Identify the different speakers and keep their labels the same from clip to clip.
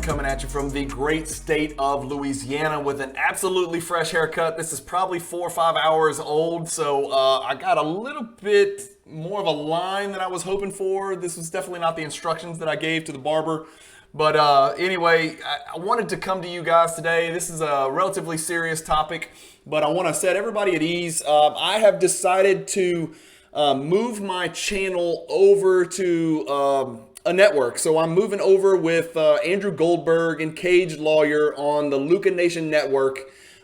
Speaker 1: LeBron coming at you from the great state of Louisiana with an absolutely fresh haircut. This is probably 4 or 5 hours old, so I got a little bit more of a line than I was hoping for. This was definitely not the instructions that I gave to the barber. But anyway, I wanted to come to you guys today. This is a relatively serious topic, but I want to set everybody at ease. I have decided to move my channel over to a network. So I'm moving over with Andrew Goldberg and Cage Lawyer on the Luka Nation network.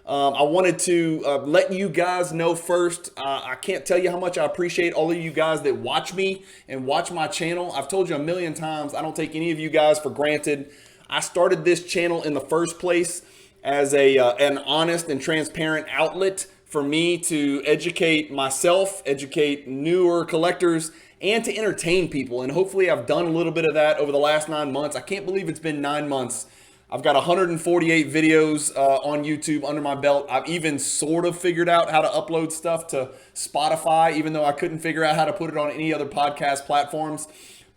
Speaker 1: I wanted to let you guys know first. I can't tell you how much I appreciate all of you guys that watch me and watch my channel. I've told you a million times, I don't take any of you guys for granted. I started this channel in the first place as an honest and transparent outlet for me to educate myself, educate newer collectors, and to entertain people. And hopefully I've done a little bit of that over the last 9 months. I can't believe it's been 9 months. I've got 148 videos on YouTube under my belt. I've even sort of figured out how to upload stuff to Spotify, even though I couldn't figure out how to put it on any other podcast platforms.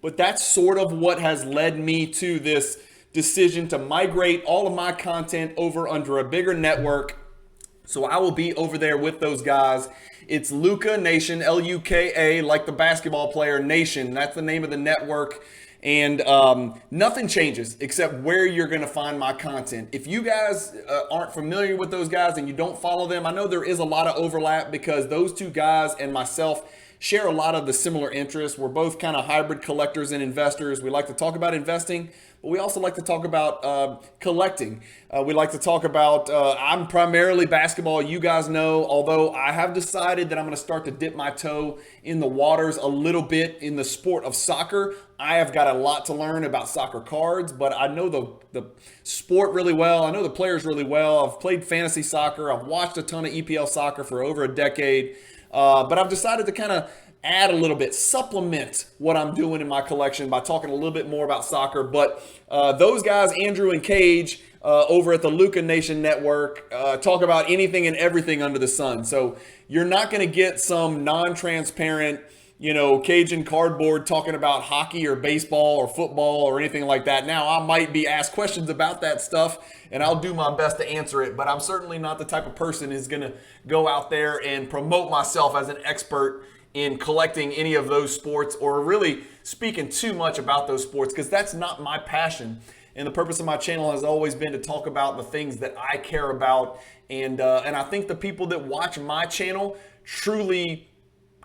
Speaker 1: But that's sort of what has led me to this decision to migrate all of my content over under a bigger network. So I will be over there with those guys. It's Luka Nation, L-U-K-A, like the basketball player, Nation. That's the name of the network. And nothing changes except where you're going to find my content. If you guys aren't familiar with those guys and you don't follow them, I know there is a lot of overlap because those two guys and myself share a lot of the similar interests. We're both kind of hybrid collectors and investors. We like to talk about investing, but we also like to talk about collecting. We like to talk about, I'm primarily basketball, you guys know, although I have decided that I'm going to start to dip my toe in the waters a little bit in the sport of soccer. I have got a lot to learn about soccer cards, but I know the sport really well. I know the players really well. I've played fantasy soccer. I've watched a ton of EPL soccer for over a decade. But I've decided to kind of add a little bit, supplement what I'm doing in my collection by talking a little bit more about soccer. But those guys, Andrew and Cage, over at the Luka Nation Network, talk about anything and everything under the sun. So you're not going to get some non-transparent, Cajun cardboard talking about hockey or baseball or football or anything like that. Now, I might be asked questions about that stuff, and I'll do my best to answer it, but I'm certainly not the type of person who's going to go out there and promote myself as an expert in collecting any of those sports or really speaking too much about those sports because that's not my passion. And the purpose of my channel has always been to talk about the things that I care about. And I think the people that watch my channel truly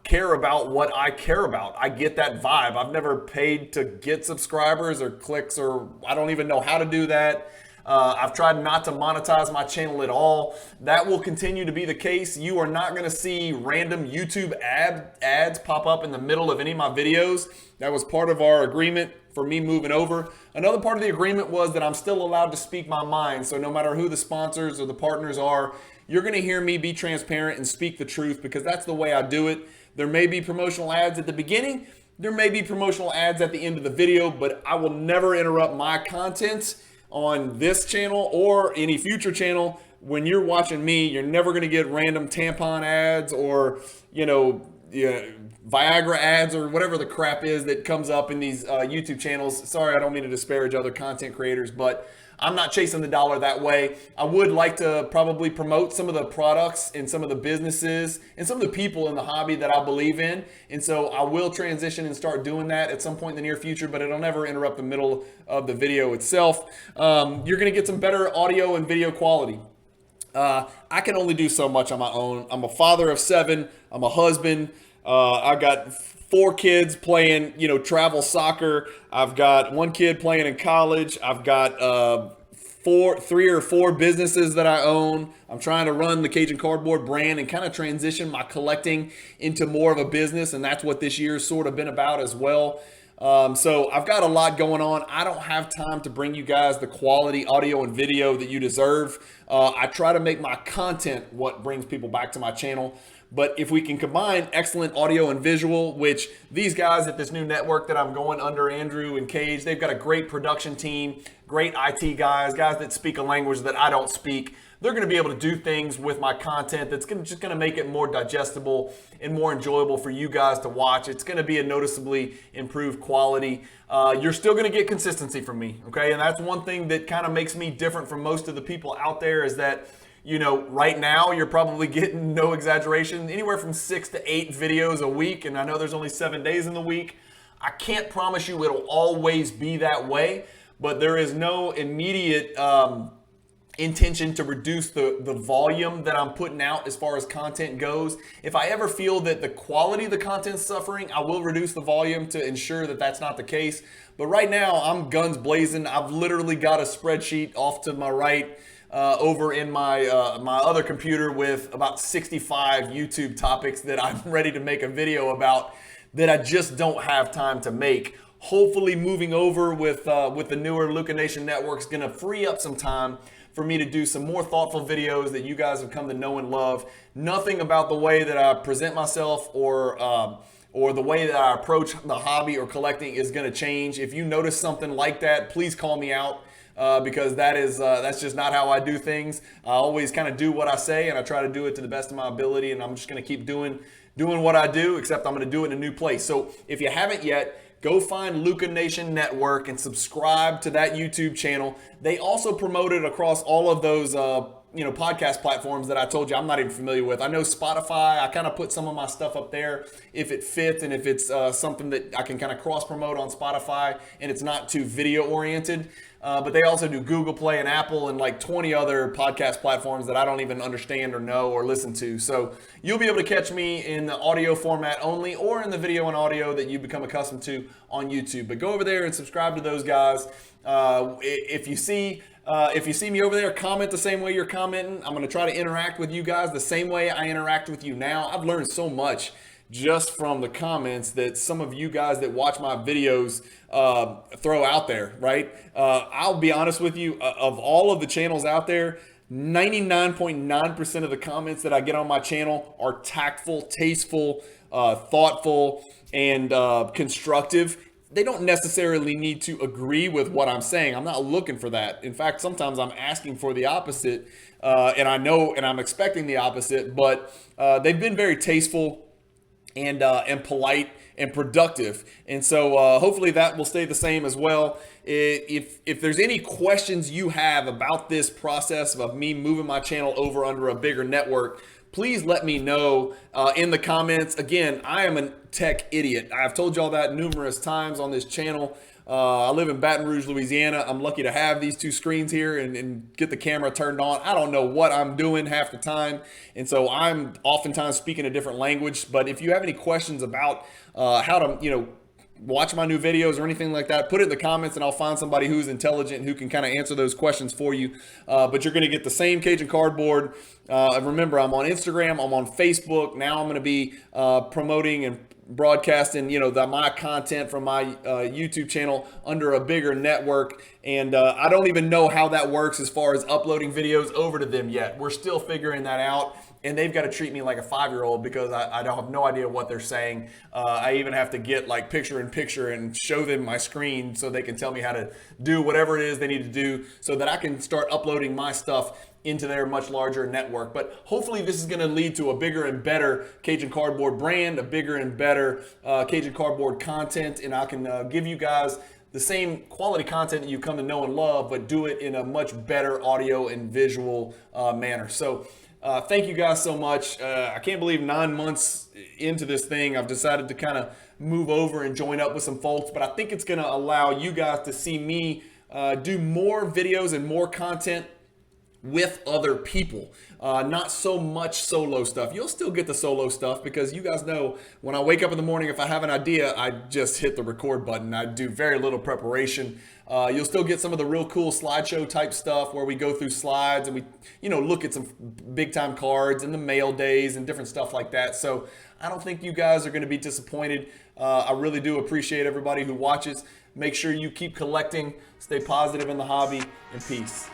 Speaker 1: care about what I care about. I get that vibe. I've never paid to get subscribers or clicks, or I don't even know how to do that. I've tried not to monetize my channel at all. That will continue to be the case. You are not going to see random YouTube ads pop up in the middle of any of my videos. That was part of our agreement for me moving over. Another part of the agreement was that I'm still allowed to speak my mind. So no matter who the sponsors or the partners are, you're going to hear me be transparent and speak the truth because that's the way I do it. There may be promotional ads at the beginning. There may be promotional ads at the end of the video, but I will never interrupt my content on this channel or any future channel. When you're watching me, you're never going to get random tampon ads or, Viagra ads or whatever the crap is that comes up in these YouTube channels. Sorry, I don't mean to disparage other content creators, but I'm not chasing the dollar that way. I would like to probably promote some of the products and some of the businesses and some of the people in the hobby that I believe in. And so I will transition and start doing that at some point in the near future, but it'll never interrupt the middle of the video itself. You're going to get some better audio and video quality. I can only do so much on my own. I'm a father of 7. I'm a husband. I got 4 kids playing, travel soccer. I've got 1 kid playing in college. I've got 3 or 4 businesses that I own. I'm trying to run the Cajun Cardboard brand and kind of transition my collecting into more of a business. And that's what this year's sort of been about as well. So I've got a lot going on. I don't have time to bring you guys the quality audio and video that you deserve. I try to make my content what brings people back to my channel. But if we can combine excellent audio and visual, which these guys at this new network that I'm going under, Andrew and Cage, they've got a great production team, great IT guys that speak a language that I don't speak. They're going to be able to do things with my content that's just going to make it more digestible and more enjoyable for you guys to watch. It's going to be a noticeably improved quality. You're still going to get consistency from me, okay? And that's one thing that kind of makes me different from most of the people out there is that, you know, right now you're probably getting, no exaggeration, anywhere from 6 to 8 videos a week. And I know there's only 7 days in the week. I can't promise you it'll always be that way, but there is no immediate intention to reduce the volume that I'm putting out as far as content goes. If I ever feel that the quality of the content is suffering, I will reduce the volume to ensure that that's not the case. But right now, I'm guns blazing. I've literally got a spreadsheet off to my right over in my other computer with about 65 YouTube topics that I'm ready to make a video about that I just don't have time to make. Hopefully moving over with the newer Luka Nation network is going to free up some time for me to do some more thoughtful videos that you guys have come to know and love. Nothing about the way that I present myself or the way that I approach the hobby or collecting is going to change. If you notice something like that, please call me out because that's just not how I do things. I always kind of do what I say, and I try to do it to the best of my ability, and I'm just going to keep doing what I do, except I'm going to do it in a new place. So if you haven't yet, go find Luka Nation Network and subscribe to that YouTube channel. They also promote it across all of those podcast platforms that I told you I'm not even familiar with. I know Spotify, I kind of put some of my stuff up there if it fits and if it's something that I can kind of cross promote on Spotify and it's not too video oriented. But they also do Google Play and Apple and like 20 other podcast platforms that I don't even understand or know or listen to. So you'll be able to catch me in the audio format only or in the video and audio that you become accustomed to on YouTube. But go over there and subscribe to those guys. If you see me over there, comment the same way you're commenting. I'm going to try to interact with you guys the same way I interact with you now. I've learned so much just from the comments that some of you guys that watch my videos throw out there, right? I'll be honest with you, of all of the channels out there, 99.9% of the comments that I get on my channel are tactful, tasteful, thoughtful, and constructive. They don't necessarily need to agree with what I'm saying. I'm not looking for that. In fact, sometimes I'm asking for the opposite, and I know and I'm expecting the opposite, but they've been very tasteful and polite and productive. And so hopefully that will stay the same as well. If there's any questions you have about this process of me moving my channel over under a bigger network, please let me know in the comments. Again, I am a tech idiot. I've told y'all that numerous times on this channel. I live in Baton Rouge, Louisiana. I'm lucky to have these two screens here and get the camera turned on. I don't know what I'm doing half the time. And so I'm oftentimes speaking a different language. But if you have any questions about how to, watch my new videos or anything like that, put it in the comments and I'll find somebody who's intelligent who can kind of answer those questions for you. But you're going to get the same Cajun cardboard. Remember, I'm on Instagram, I'm on Facebook. Now I'm going to be promoting and broadcasting, my content from my YouTube channel under a bigger network. And I don't even know how that works as far as uploading videos over to them yet. We're still figuring that out. And they've got to treat me like a 5-year-old because I don't have no idea what they're saying. I even have to get like picture in picture and show them my screen so they can tell me how to do whatever it is they need to do so that I can start uploading my stuff into their much larger network. But hopefully this is going to lead to a bigger and better Cajun Cardboard brand, a bigger and better Cajun Cardboard content, and I can give you guys the same quality content that you come to know and love, but do it in a much better audio and visual manner. So thank you guys so much. I can't believe 9 months into this thing, I've decided to kind of move over and join up with some folks, but I think it's going to allow you guys to see me do more videos and more content with other people, not so much solo stuff. You'll still get the solo stuff because you guys know when I wake up in the morning, if I have an idea, I just hit the record button. I do very little preparation. You'll still get some of the real cool slideshow type stuff where we go through slides and we, look at some big time cards and the mail days and different stuff like that. So I don't think you guys are going to be disappointed. I really do appreciate everybody who watches. Make sure you keep collecting, stay positive in the hobby, and peace.